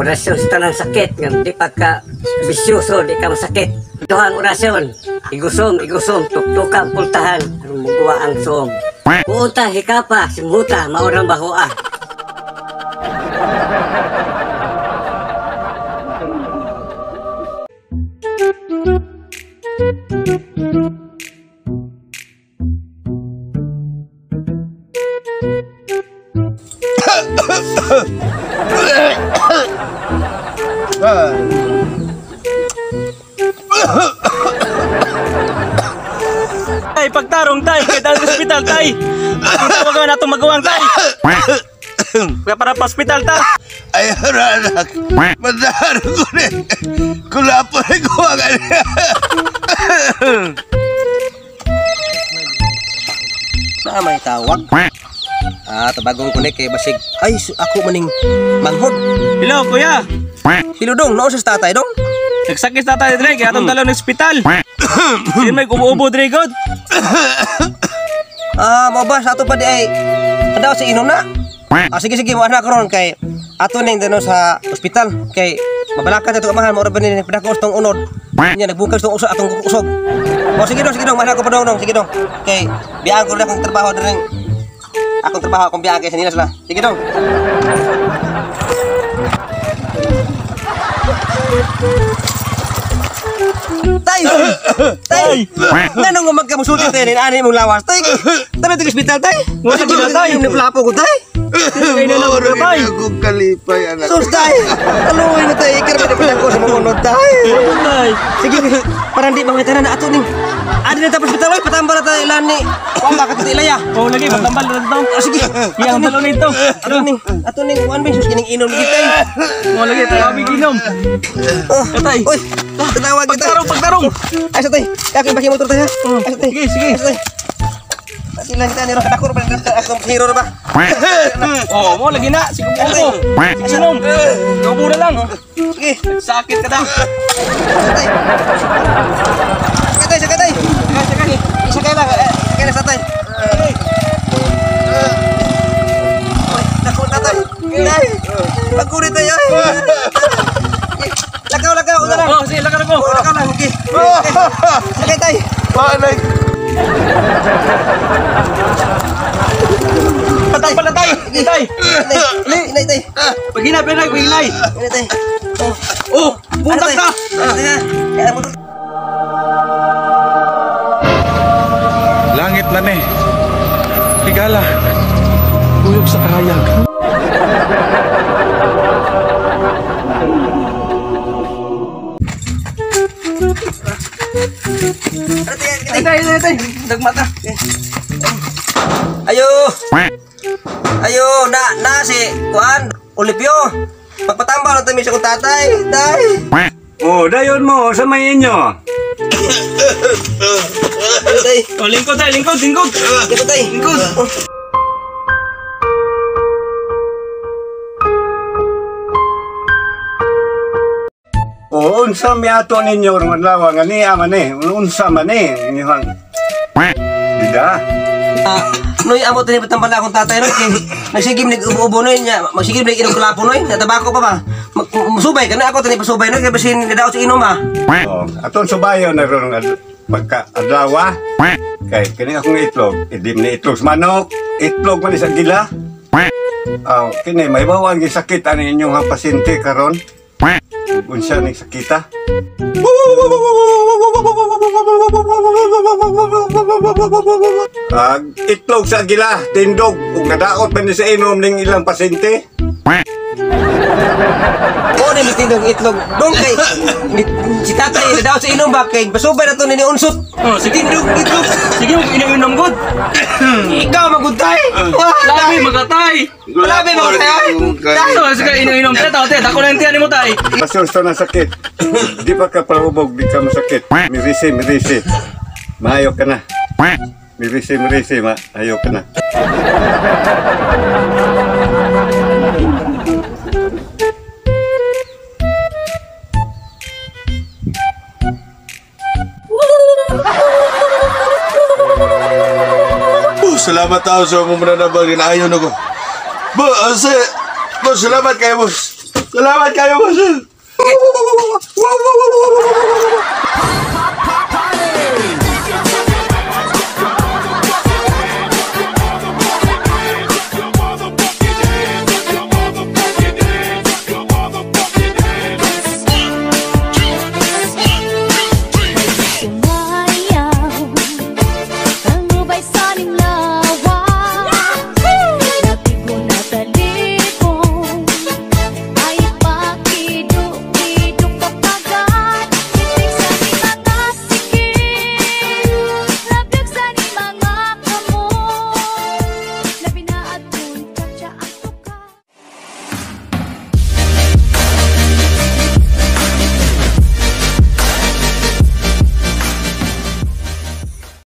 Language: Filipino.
Orasyon sa tanang sakit nga di pagka bisyoso di ka masakit. Ituhang orasyon, igusom, tuktukan, pultahan, muguwa ang som. Puunta, hikapa, simhuta, maurang bahua. Tay, pagtarong tay, kaya tayo sa hospital tay. Ang tawagan na itong magawang tay. Kaya para pa hospital tay. Ay, anak, madaro ko rin. Kulapo rin ko ang Na may tawag. Tabagong ko ni kay basig. Ay, ako maning manghod. Hello, kuya. Hello dong, nao sa tatay dong. Nagsakit na tayo dre, kaya itong dalaw ng hospital. Hindi may ubo-ubo dre, God. Mo ba, sa ato pa di ay, daw si inom na. Sige, mo anak ron kay ato ning dano sa ospital kay mabalakan ito amahan mo ra ba ni padakos tong unod. Nya nagbukas tong usog atong usog. Sige dong, mahal ko pa dong, sige dong. Kay biyan ko na akong trabaho diri. Akong trabaho akong biyan kay sa nilas la. Sige dong. Tay! Nanong nga magkamusulti tayo ni ani mong lawas, tay? Tabi ito hospital, tay? Wala gila, tay. Yung naplapo ko, tay? Mawala rin akong kalipay, anak. Sus, tay! Kaluoy na, tay. Ikarapan ko sa mga unod, tay. Tay. Sige, parang di mga tanan na ato ning. Adi na tapos hospital, ay patambal na tayo ilan ni. Kung bakit ito ilaya? Oo, lagi, matambal na ito. Sige. Iyang dalaw nito. Ato ning, one beses, kining inom ni tay. Oo, lagi, tayo kami ginom. Tay. Uy, tatawag kita. Pagtarong. Ay, sa tay. Kaya ko yung motor tayo, ha? Ay, sa tay. Sige. Ay, sa tay. Sila kita ni Roh, ako ba? Ako hero ba? Oo, mo, lagi na. Sige mo. Sinom. Gabo na lang. Sige. Sakit ka na. Sakay, sakay. Sakay lang. Sakay na sa tay. Naku, tatay. Tay. Pagkulit tayo. Lakaw. Ulan lang. Oo, sige, lakad ako. Lakaw lang. Okay. Sakay tay. Paano? Patambal na tayo. Tay. Inay tay. Paghinay. Inay tay. Oh, buntag ka. Langit man eh. Higala. Buyog sa kahayag. Tay. Dagmata. Ayo, na si Kuan, Olipio. Magpatambal na tayo sa kong tatay. Tay. Oh, dayon mo sa may inyo. Tay. Oh, lingkod. Ito tay. Oh, unsa mi ato ninyo ron lawa nga niya man eh. Unsa man eh. Inyong Dida. Noy amo tani patambal na akong tatay no kay nagsigim nag-ubo noy nya, magsigim nag inom kalapo noy, natabako pa ba. Musubay kana ako tani pasubay noy kay basin nadaot sa inom ah. Oh, aton subayo na ron pagka adlaw. Kay kini akong itlog, idim ni itlog sa manok, itlog man sa gila. Kini may bawang sakit ani inyong pasyente karon. Unsa ning sakita? Itlog sa gila, tindog, ug nadaot man ni sa inom ning ilang pasyente. Oh, ni tindog itlog. Dong kay si tatay nadaot sa inom ba kay pasubay na to ni unsot. Oh, sige. Tindog itlog. Sige, inom good. Ikaw magutay. Labi magatay. Labi magutay. Tayo, sige, inom. Ako na yung tiyan mo tay. Masusto na sakit. Di pa ka palubog, di ka masakit. Mirisi. Maayo ka na. Mirisi, maayo ka na. salamat tao sa mong mananabang din. Ayaw na ko. Boss, salamat kayo, boss. Salamat kayo, boss.